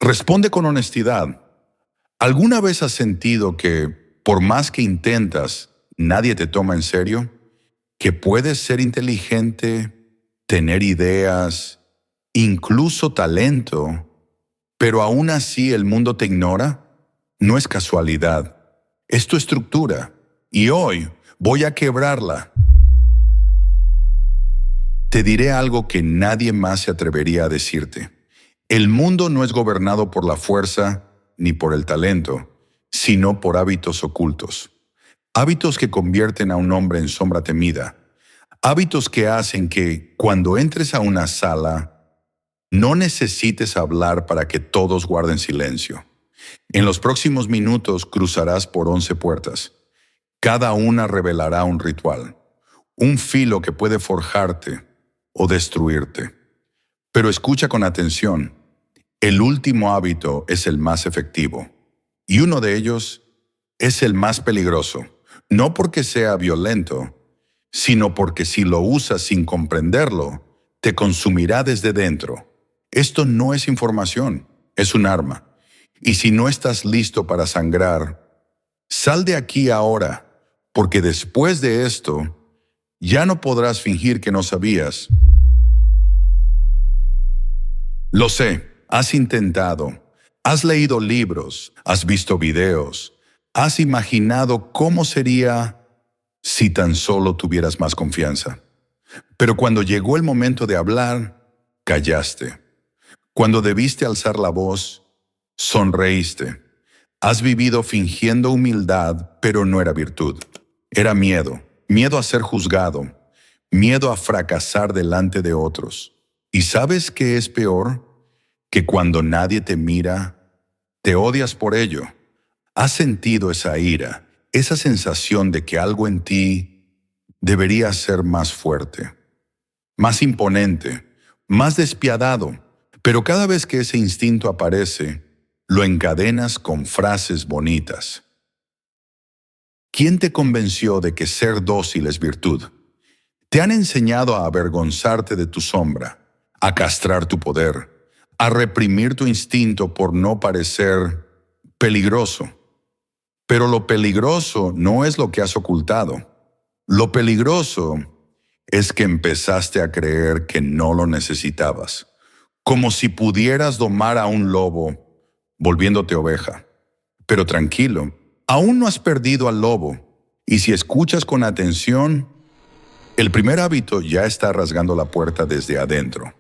Responde con honestidad. ¿Alguna vez has sentido que, por más que intentas, nadie te toma en serio? ¿Que puedes ser inteligente, tener ideas, incluso talento, pero aún así el mundo te ignora? No es casualidad, es tu estructura. Y hoy voy a quebrarla. Te diré algo que nadie más se atrevería a decirte. El mundo no es gobernado por la fuerza ni por el talento, sino por hábitos ocultos. Hábitos que convierten a un hombre en sombra temida. Hábitos que hacen que, cuando entres a una sala, no necesites hablar para que todos guarden silencio. En los próximos minutos cruzarás por 11 puertas. Cada una revelará un ritual, un filo que puede forjarte o destruirte. Pero escucha con atención. El último hábito es el más efectivo. Y uno de ellos es el más peligroso. No porque sea violento, sino porque si lo usas sin comprenderlo, te consumirá desde dentro. Esto no es información, es un arma. Y si no estás listo para sangrar, sal de aquí ahora, porque después de esto, ya no podrás fingir que no sabías. Lo sé, has intentado, has leído libros, has visto videos, has imaginado cómo sería si tan solo tuvieras más confianza. Pero cuando llegó el momento de hablar, callaste. Cuando debiste alzar la voz, sonreíste. Has vivido fingiendo humildad, pero no era virtud. Era miedo, miedo a ser juzgado, miedo a fracasar delante de otros. ¿Y sabes qué es peor? Que cuando nadie te mira, te odias por ello. Has sentido esa ira, esa sensación de que algo en ti debería ser más fuerte, más imponente, más despiadado. Pero cada vez que ese instinto aparece, lo encadenas con frases bonitas. ¿Quién te convenció de que ser dócil es virtud? Te han enseñado a avergonzarte de tu sombra, a castrar tu poder, a reprimir tu instinto por no parecer peligroso. Pero lo peligroso no es lo que has ocultado. Lo peligroso es que empezaste a creer que no lo necesitabas, como si pudieras domar a un lobo, volviéndote oveja. Pero tranquilo, aún no has perdido al lobo, y si escuchas con atención, el primer hábito ya está rasgando la puerta desde adentro.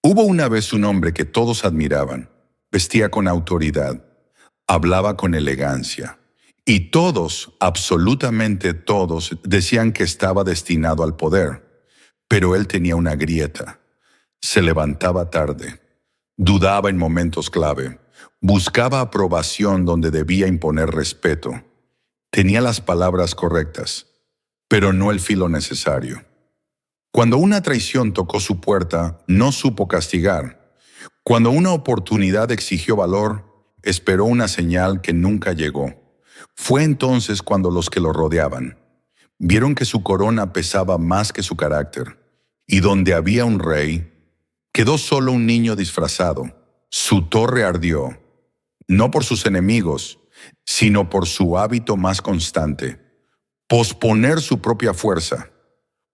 Hubo una vez un hombre que todos admiraban, vestía con autoridad, hablaba con elegancia, y todos, absolutamente todos, decían que estaba destinado al poder. Pero él tenía una grieta. Se levantaba tarde, dudaba en momentos clave, buscaba aprobación donde debía imponer respeto. Tenía las palabras correctas, pero no el filo necesario. Cuando una traición tocó su puerta, no supo castigar. Cuando una oportunidad exigió valor, esperó una señal que nunca llegó. Fue entonces cuando los que lo rodeaban vieron que su corona pesaba más que su carácter, y donde había un rey, quedó solo un niño disfrazado. Su torre ardió, no por sus enemigos, sino por su hábito más constante: posponer su propia fuerza.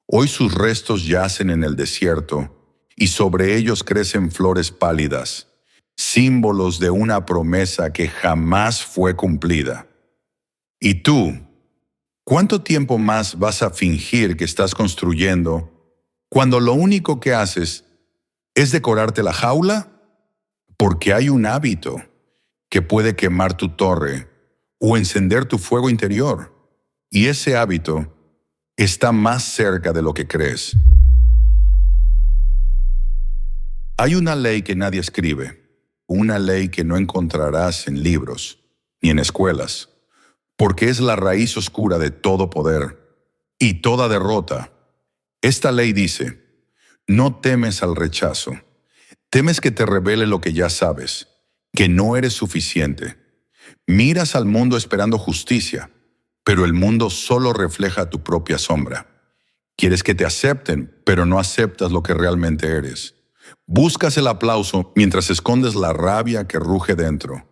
Hoy sus restos yacen en el desierto, y sobre ellos crecen flores pálidas, símbolos de una promesa que jamás fue cumplida. ¿Y tú? ¿Cuánto tiempo más vas a fingir que estás construyendo cuando lo único que haces es decorarte la jaula? Porque hay un hábito que puede quemar tu torre o encender tu fuego interior, y ese hábito está más cerca de lo que crees. Hay una ley que nadie escribe, una ley que no encontrarás en libros ni en escuelas, porque es la raíz oscura de todo poder y toda derrota. Esta ley dice: no temes al rechazo, temes que te revele lo que ya sabes, que no eres suficiente. Miras al mundo esperando justicia, pero el mundo solo refleja tu propia sombra. Quieres que te acepten, pero no aceptas lo que realmente eres. Buscas el aplauso mientras escondes la rabia que ruge dentro.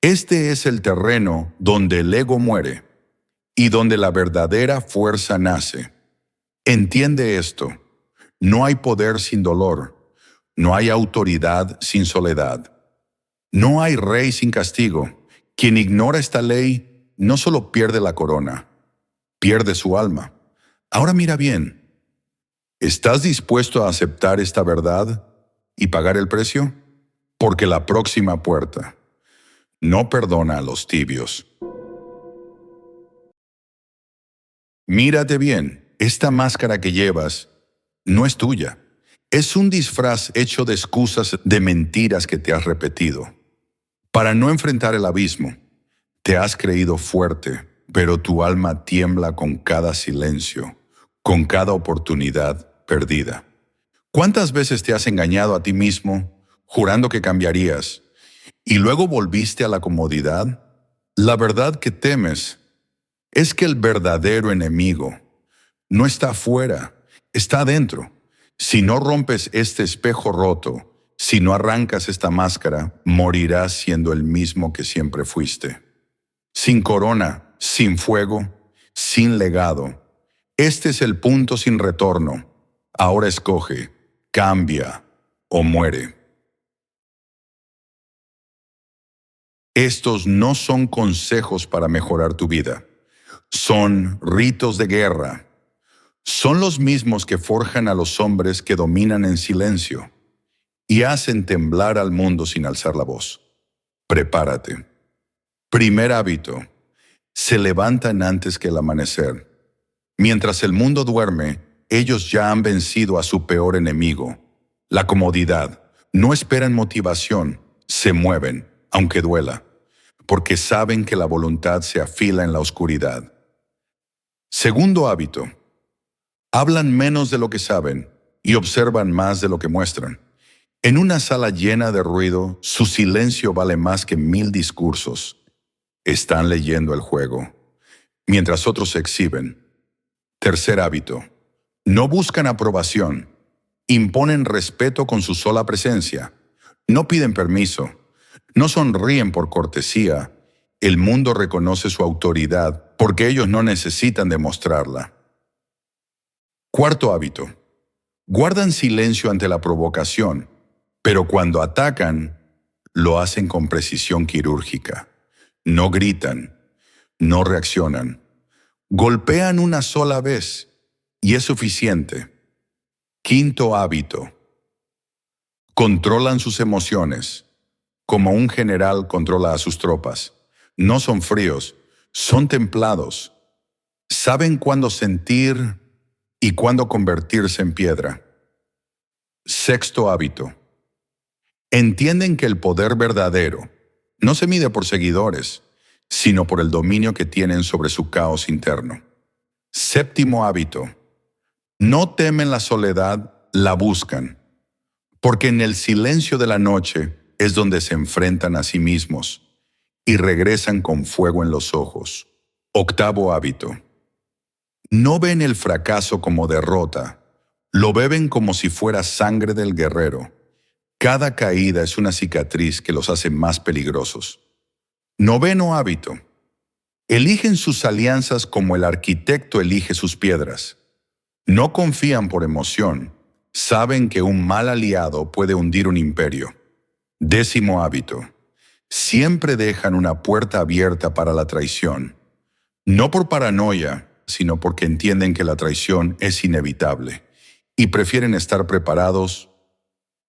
Este es el terreno donde el ego muere y donde la verdadera fuerza nace. Entiende esto. No hay poder sin dolor. No hay autoridad sin soledad. No hay rey sin castigo. Quien ignora esta ley no solo pierde la corona, pierde su alma. Ahora mira bien. ¿Estás dispuesto a aceptar esta verdad y pagar el precio? Porque la próxima puerta no perdona a los tibios. Mírate bien, esta máscara que llevas no es tuya. Es un disfraz hecho de excusas de mentiras que te has repetido. Para no enfrentar el abismo, te has creído fuerte, pero tu alma tiembla con cada silencio, con cada oportunidad perdida. ¿Cuántas veces te has engañado a ti mismo, jurando que cambiarías, y luego volviste a la comodidad? La verdad que temes es que el verdadero enemigo no está afuera, está adentro. Si no rompes este espejo roto, si no arrancas esta máscara, morirás siendo el mismo que siempre fuiste. Sin corona, sin fuego, sin legado. Este es el punto sin retorno. Ahora escoge, cambia o muere. Estos no son consejos para mejorar tu vida. Son ritos de guerra. Son los mismos que forjan a los hombres que dominan en silencio y hacen temblar al mundo sin alzar la voz. Prepárate. Primer hábito. Se levantan antes que el amanecer. Mientras el mundo duerme, ellos ya han vencido a su peor enemigo, la comodidad. No esperan motivación, se mueven, aunque duela, porque saben que la voluntad se afila en la oscuridad. Segundo hábito. Hablan menos de lo que saben y observan más de lo que muestran. En una sala llena de ruido, su silencio vale más que 1000 discursos. Están leyendo el juego, mientras otros se exhiben. Tercer hábito. No buscan aprobación. Imponen respeto con su sola presencia. No piden permiso. No sonríen por cortesía. El mundo reconoce su autoridad porque ellos no necesitan demostrarla. Cuarto hábito. Guardan silencio ante la provocación, pero cuando atacan, lo hacen con precisión quirúrgica. No gritan, no reaccionan. Golpean una sola vez y es suficiente. Quinto hábito. Controlan sus emociones, como un general controla a sus tropas. No son fríos, son templados. Saben cuándo sentir y cuándo convertirse en piedra. Sexto hábito. Entienden que el poder verdadero no se mide por seguidores, sino por el dominio que tienen sobre su caos interno. Séptimo hábito. No temen la soledad, la buscan, porque en el silencio de la noche es donde se enfrentan a sí mismos y regresan con fuego en los ojos. Octavo hábito. No ven el fracaso como derrota, lo beben como si fuera sangre del guerrero. Cada caída es una cicatriz que los hace más peligrosos. Noveno hábito. Eligen sus alianzas como el arquitecto elige sus piedras. No confían por emoción. Saben que un mal aliado puede hundir un imperio. Décimo hábito. Siempre dejan una puerta abierta para la traición. No por paranoia, sino porque entienden que la traición es inevitable y prefieren estar preparados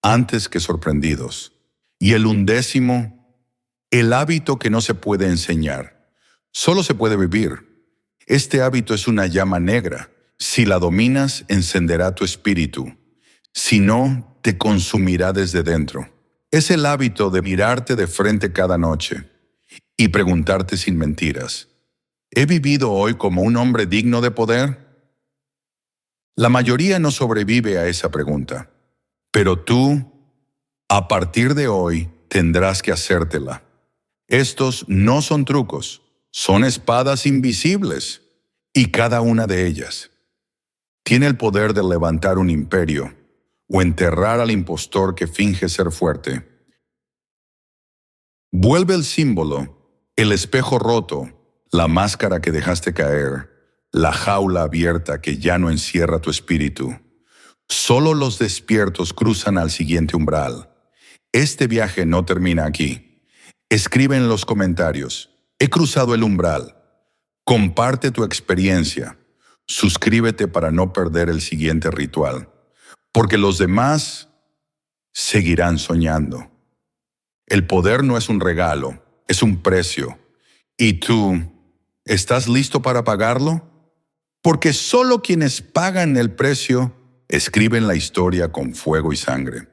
antes que sorprendidos. Y el undécimo, el hábito que no se puede enseñar, solo se puede vivir. Este hábito es una llama negra. Si la dominas, encenderá tu espíritu. Si no, te consumirá desde dentro. Es el hábito de mirarte de frente cada noche y preguntarte sin mentiras: ¿he vivido hoy como un hombre digno de poder? La mayoría no sobrevive a esa pregunta, pero tú, a partir de hoy, tendrás que hacértela. Estos no son trucos, son espadas invisibles, y cada una de ellas tiene el poder de levantar un imperio, o enterrar al impostor que finge ser fuerte. Vuelve el símbolo, el espejo roto, la máscara que dejaste caer, la jaula abierta que ya no encierra tu espíritu. Solo los despiertos cruzan al siguiente umbral. Este viaje no termina aquí. Escribe en los comentarios: he cruzado el umbral. Comparte tu experiencia. Suscríbete para no perder el siguiente ritual, porque los demás seguirán soñando. El poder no es un regalo, es un precio. ¿Y tú, estás listo para pagarlo? Porque solo quienes pagan el precio escriben la historia con fuego y sangre.